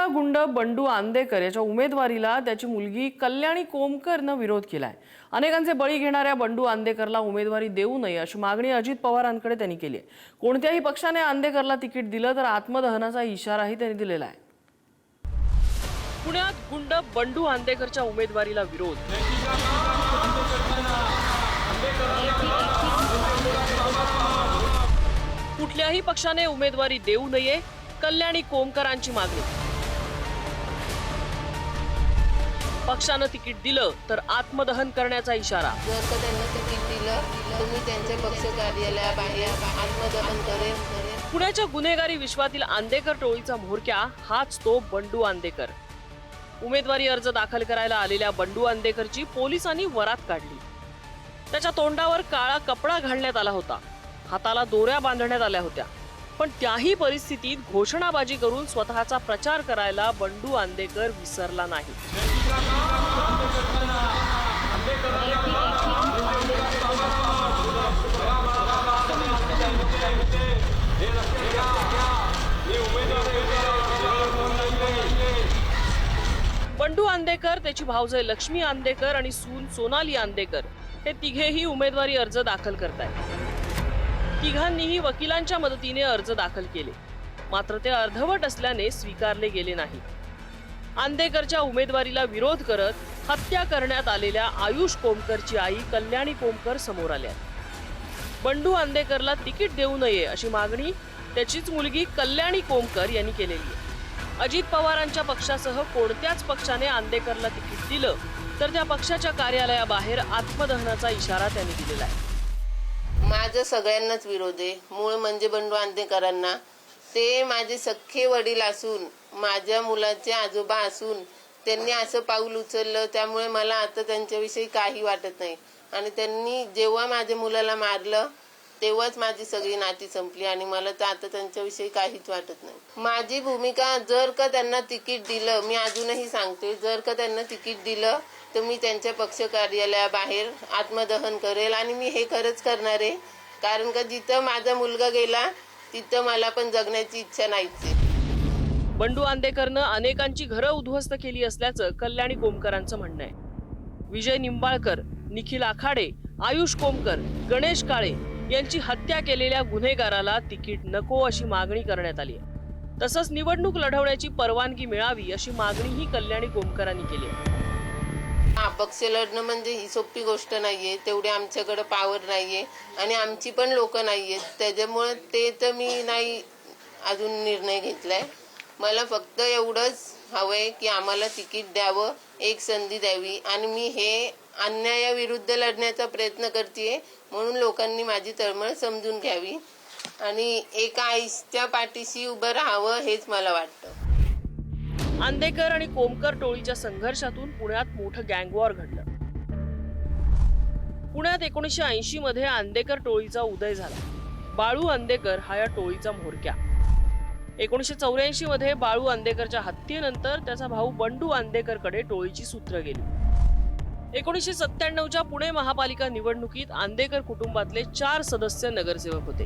पुण्यातला गुंड बंडू आंदेकर याच्या उमेदवारीला त्याची मुलगी कल्याणी कोमकरनं विरोध केलाय। अनेकांचे बळी घेणाऱ्या बंडू आंदेकरला उमेदवारी देऊ नये अशी मागणी अजित पवारांकडे त्यांनी केली आहे। कोणत्याही पक्षाने आंदेकरला तिकीट दिलं तर आत्मदहनाचा इशाराही त्यांनी दिलेला आहे। पुण्यात गुंड बंडू आंदेकरच्या उमेदवारीला विरोध। कुठल्याही पक्षाने उमेदवारी देऊ नये, कल्याणी कोमकरांची मागणी। पक्षानं तिकीट दिलं तर आत्मदहन करण्याचा इशारा। जर का त्यांना तिकीट दिलं तर मी त्यांच्या पक्ष कार्यालयाबाहेर आत्मदहन करेन। पुण्याच्या गुन्हेगारी विश्वातील आंदेकर टोळीचा म्होरक्या हाच तो बंडू आंदेकर। उमेदवारी अर्ज दाखल करायला आलेल्या बंडू आंदेकरची पोलिसांनी वरात काढली। त्याच्या तोंडावर काळा कपडा घालण्यात आला होता, हाताला दोऱ्या बांधण्यात आल्या होत्या, पण त्याही परिस्थितीत घोषणाबाजी करून स्वतःचा प्रचार करायला बंडू आंदेकर विसरला नाही। बंडू आंदेकर, त्याची भावजय लक्ष्मी आंदेकर आणि सून सोनाली आंदेकर हे तिघेही उमेदवारी अर्ज दाखल करतायत। तिघांनीही वकिलांच्या मदतीने अर्ज दाखल केले, मात्र ते अर्धवट असल्याने स्वीकारले गेले नाही। आंदेकरच्या उमेदवारीला विरोध करत हत्या करण्यात आलेल्या आयुष कोमकरची आई कल्याणी कोमकर समोर आल्या। बंडू आंदेकरला तिकीट देऊ नये अशी मागणी त्याचीच मुलगी कल्याणी कोमकर यांनी केलेली आहे। अजित पवारांच्या पक्षासह कोणत्याच पक्षाने आंदेकरला तिकीट दिलं तर त्या पक्षाच्या कार्यालयाबाहेर आत्मदहनाचा इशारा त्यांनी दिलेला आहे। माझं सगळ्यांनाच विरोध आहे। मूळ म्हणजे बंडू आंदेकरांना, ते माझे सख्खे वडील असून, माझ्या मुलाचे आजोबा असून त्यांनी असं पाऊल उचललं, त्यामुळे मला आता त्यांच्याविषयी काही वाटत नाही। आणि त्यांनी जेव्हा माझ्या मुलाला मारलं तेव्हाच माझी सगळी नाती संपली आणि मला तर आता त्यांच्याविषयी काहीच वाटत नाही। माझी भूमिका, जर का त्यांना तिकीट दिलं, मी अजूनही सांगते, जर का त्यांना तिकीट दिलं तर मी त्यांच्या पक्ष कार्यालयाबाहेर आत्मदहन करेल आणि मी हे खरंच करणार आहे, कारण का जिथं माझा मुलगा गेला तिथं मला पण जगण्याची इच्छा नाहीच आहे। बंडू आंदेकरनं अनेकांची घरं उद्ध्वस्त केली असल्याचं कल्याणी कोमकरांचं म्हणणं आहे। विजय निंबाळकर, निखिल आखाडे, आयुष कोमकर, गणेश काळे यांची हत्या केलेल्या गुन्हेगाराला तिकीट नको अशी मागणी करण्यात आली आहे। तसंच निवडणूक लढवण्याची परवानगी मिळावी अशी मागणीही कल्याणी कोमकरांनी केली आहे। अपक्ष लढणं म्हणजे ही सोपी गोष्ट नाहीये, तेवढी आमच्याकडे पॉवर नाहीये आणि आमची पण लोक नाहीयेत, त्याच्यामुळे ते तर मी नाही अजून निर्णय घेतलाय। मला फक्त एवढंच हवंय की आम्हाला तिकीट द्यावं, एक संधी द्यावी आणि मी हे अन्यायाविरुद्ध लढण्याचा प्रयत्न करते, म्हणून लोकांनी माझी तळमळ समजून घ्यावी आणि एका आईच्या पाठीशी उभं राहावं हेच मला वाटतं। आंदेकर आणि कोमकर टोळीच्या संघर्षातून पुण्यात मोठं गँगवॉर घडलं। पुण्यात 1980 मध्ये आंदेकर टोळीचा उदय झाला। बाळू आंदेकर हा या टोळीचा म्होरक्या। 1984 मध्ये बाळू आंदेकरच्या हत्येनंतर त्याचा भाऊ बंडू आंदेकरकडे टोळीची सूत्र गेली। 1997च्या पुणे महापालिका निवडणुकीत आंदेकर कुटुंबातले 4 सदस्य नगरसेवक होते।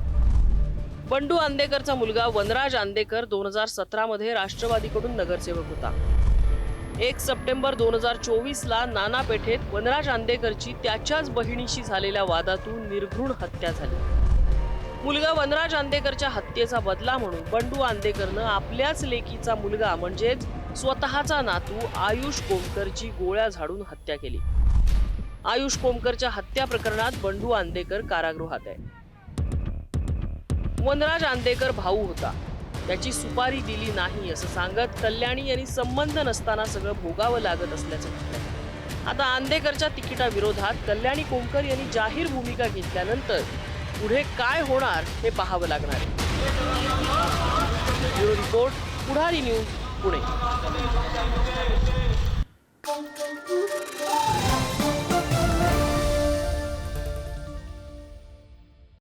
बंडू आंदेकरचा मुलगा वनराज आंदेकर 2017 मध्ये राष्ट्रवादीकडून नगरसेवक होता। 1 सप्टेंबर 2024 ला नाना पेठेत वनराज आंदेकरची त्याच्याच बहिणीशी झालेल्या वादातून निर्घृण हत्या झाली। मुलगा वनराज आंदेकरच्या हत्येचा बदला म्हणून बंडू आंदेकरनं आपल्याच लेकीचा मुलगा म्हणजेच स्वतःचा नातू आयुष कोमकरची गोळ्या झाडून हत्या केली। आयुष कोमकरच्या हत्या प्रकरणात बंडू आंदेकर कारागृहात आहे। वनराज आंदेकर भाऊ होता, त्याची सुपारी दिली नाही असं सांगत कल्याणी यांनी संबंध नसताना सगळं भोगावं लागत असल्याचं म्हटलंय। आता आंदेकरच्या तिकिटाविरोधात कल्याणी कोमकर यांनी जाहीर भूमिका घेतल्यानंतर पुढे काय होणार हे पाहावं लागणार आहे। ब्युरो रिपोर्ट, पुढारी न्यूज, पुणे।